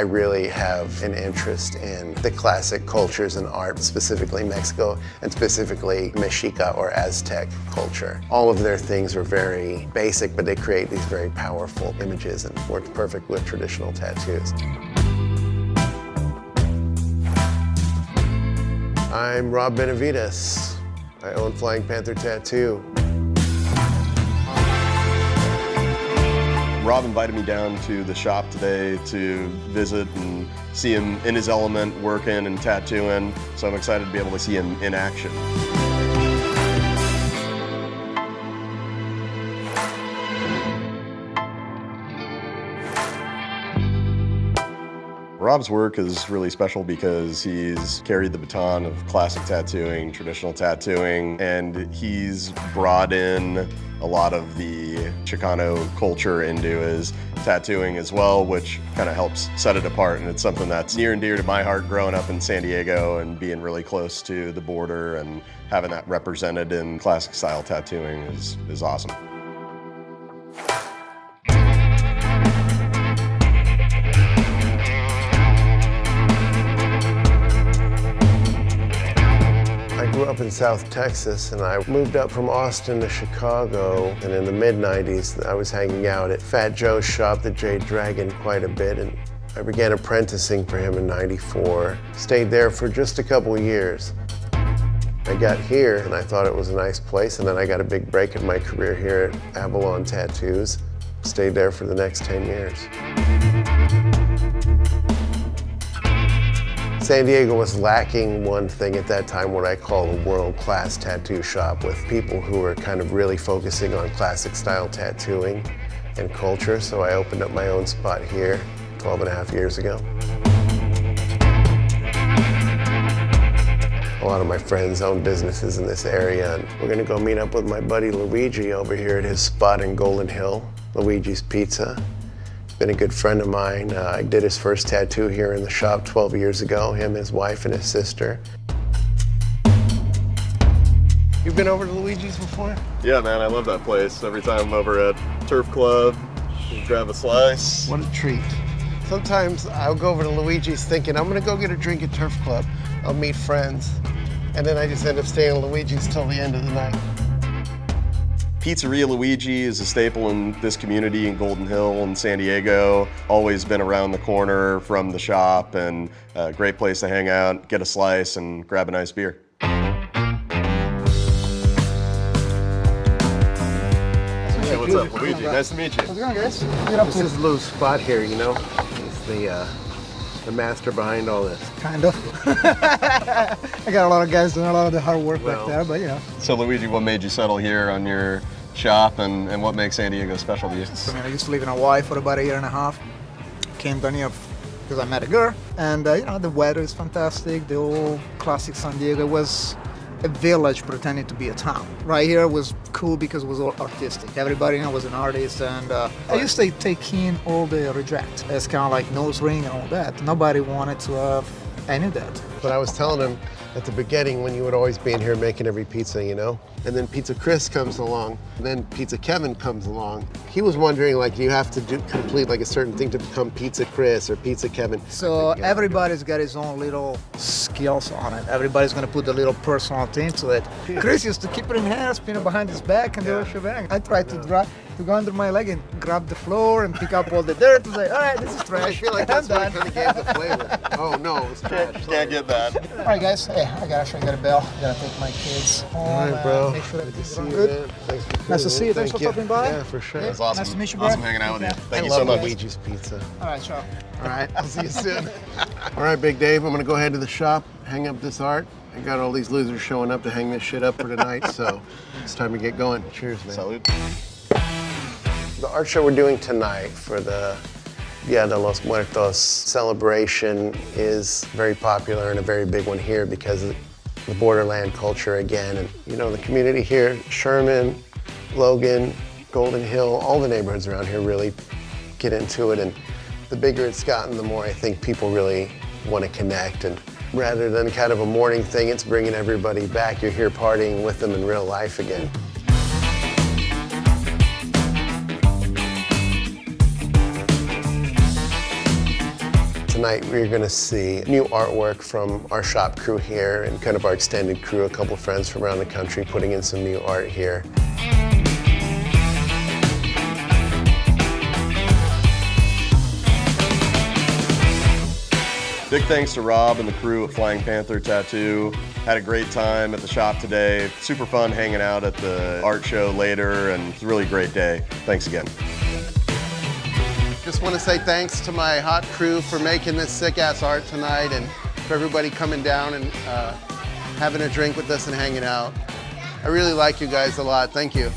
I really have an interest in the classic cultures and art, specifically Mexico and specifically Mexica or Aztec culture. All of their things are very basic, but they create these very powerful images and work perfect with traditional tattoos. I'm Rob Benavides. I own Flying Panther Tattoo. Rob invited me down to the shop today to visit and see him in his element, working and tattooing. So I'm excited to be able to see him in action. Rob's work is really special because he's carried the baton of classic tattooing, traditional tattooing, and he's brought in a lot of the Chicano culture into his tattooing as well, which kind of helps set it apart. And it's something that's near and dear to my heart growing up in San Diego and being really close to the border, and having that represented in classic style tattooing is awesome. I grew up in South Texas, and I moved up from Austin to Chicago, and in the mid-90s I was hanging out at Fat Joe's shop, the Jade Dragon, quite a bit, and I began apprenticing for him in '94. Stayed there for just a couple of years. I got here and I thought it was a nice place, and then I got a big break in my career here at Avalon Tattoos. Stayed there for the next 10 years. San Diego was lacking one thing at that time, what I call a world-class tattoo shop, with people who were kind of really focusing on classic style tattooing and culture. So I opened up my own spot here 12 and a half years ago. A lot of my friends own businesses in this area, and we're gonna go meet up with my buddy Luigi over here at his spot in Golden Hill, Luigi's Pizza. Been a good friend of mine. I did his first tattoo here in the shop 12 years ago, him, his wife, and his sister. You've been over to Luigi's before? Yeah, man, I love that place. Every time I'm over at Turf Club, grab a slice. What a treat. Sometimes I'll go over to Luigi's thinking, I'm gonna go get a drink at Turf Club. I'll meet friends. And then I just end up staying at Luigi's till the end of the night. Pizzeria Luigi is a staple in this community in Golden Hill and San Diego. Always been around the corner from the shop, and a great place to hang out, get a slice, and grab a nice beer. Hey, what's up, Luigi? Nice to meet you. How's it going, guys? Get up This to is Lou's spot here, you know? He's the master behind all this. kind of. I got a lot of guys doing a lot of the hard work back there, but you know. So Luigi, what made you settle here on your shop, and what makes San Diego special to you? I mean, I used to live in Hawaii for about a year and a half. Came down here because I met a girl, and you know, the weather is fantastic. The old classic San Diego was a village pretending to be a town. Right here was cool because it was all artistic. Everybody was an artist, and I used to take in all the reject. It's kind of like nose ring and all that. Nobody wanted to have any of that. But I was telling him at the beginning, when you would always be in here making every pizza, you know? And then Pizza Chris comes along, and then Pizza Kevin comes along. He was wondering, like, do you have to complete like a certain thing to become Pizza Chris or Pizza Kevin? So everybody's got his own little skills on it. Everybody's gonna put a little personal thing to it. Chris used to keep it in hand, spin it behind his back, and do a shebang. I tried to go under my leg and grab the floor and pick up all the dirt and say, all right, this is trash. I feel like that's what kind of gave the flavor. Oh no, it's trash. Can't get that. All right, guys. Hey, I got a bell. I gotta take my kids home. All right, bro. Make sure Good to everything's see going you, good. man. Thanks for coming. Nice to see you. Thanks for stopping by. Yeah, for sure. That's awesome. Nice to meet you, bro. Awesome hanging out with you. Yeah. Thank I you love so much. Luigi's Pizza. All right, ciao. All right, I'll see you soon. All right, Big Dave, I'm gonna go ahead to the shop, hang up this art. I got all these losers showing up to hang this shit up for tonight, so it's time to get going. Cheers, man. Salud. The art show we're doing tonight for the Dia de los Muertos celebration is very popular and a very big one here because of the borderland culture again. And you know, the community here, Sherman, Logan, Golden Hill, all the neighborhoods around here really get into it. And the bigger it's gotten, the more I think people really want to connect. And rather than kind of a morning thing, it's bringing everybody back. You're here partying with them in real life again. tonight we're going to see new artwork from our shop crew here and kind of our extended crew, a couple friends from around the country putting in some new art here. Big thanks to Rob and the crew at Flying Panther Tattoo. Had a great time at the shop today. Super fun hanging out at the art show later, and it's a really great day. Thanks again. Just want to say thanks to my hot crew for making this sick-ass art tonight, and for everybody coming down and having a drink with us and hanging out. I really like you guys a lot. Thank you.